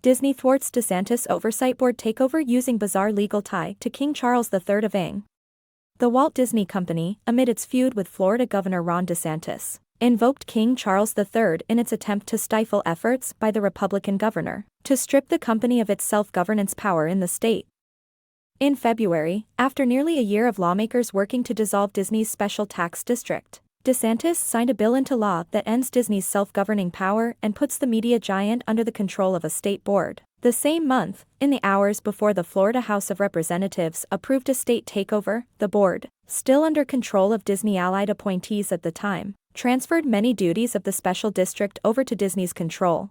Disney thwarts DeSantis oversight board takeover using bizarre legal tie to King Charles III of Eng. The Walt Disney Company, amid its feud with Florida Governor Ron DeSantis, invoked King Charles III in its attempt to stifle efforts by the Republican governor to strip the company of its self-governance power in the state. In February, after nearly a year of lawmakers working to dissolve Disney's special tax district, DeSantis signed a bill into law that ends Disney's self-governing power and puts the media giant under the control of a state board. The same month, in the hours before the Florida House of Representatives approved a state takeover, the board, still under control of Disney-allied appointees at the time, transferred many duties of the special district over to Disney's control.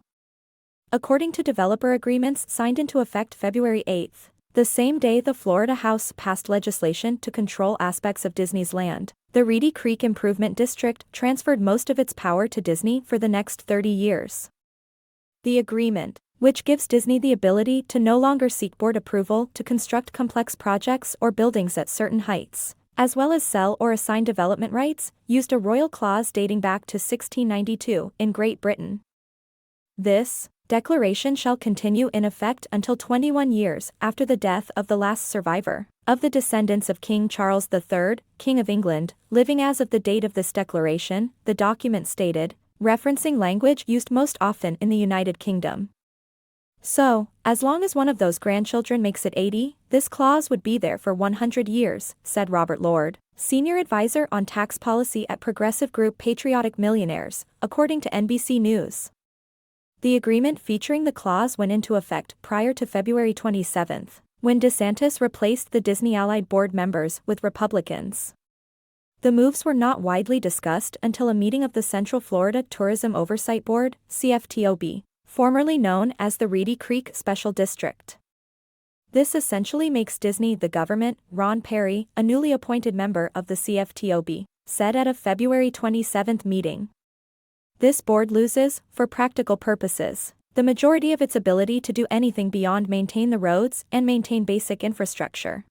According to developer agreements signed into effect February 8, the same day the Florida House passed legislation to control aspects of Disney's land, the Reedy Creek Improvement District transferred most of its power to Disney for the next 30 years. The agreement, which gives Disney the ability to no longer seek board approval to construct complex projects or buildings at certain heights, as well as sell or assign development rights, used a royal clause dating back to 1692 in Great Britain. This declaration shall continue in effect until 21 years after the death of the last survivor of the descendants of King Charles III, King of England, living as of the date of this declaration, the document stated, referencing language used most often in the United Kingdom. So, as long as one of those grandchildren makes it 80, this clause would be there for 100 years, said Robert Lord, senior advisor on tax policy at progressive group Patriotic Millionaires, according to NBC News. The agreement featuring the clause went into effect prior to February 27, when DeSantis replaced the Disney-allied board members with Republicans. The moves were not widely discussed until a meeting of the Central Florida Tourism Oversight Board, CFTOB, formerly known as the Reedy Creek Special District. This essentially makes Disney the government, Ron Perry, a newly appointed member of the CFTOB, said at a February 27 meeting. This board loses, for practical purposes, the majority of its ability to do anything beyond maintain the roads and maintain basic infrastructure.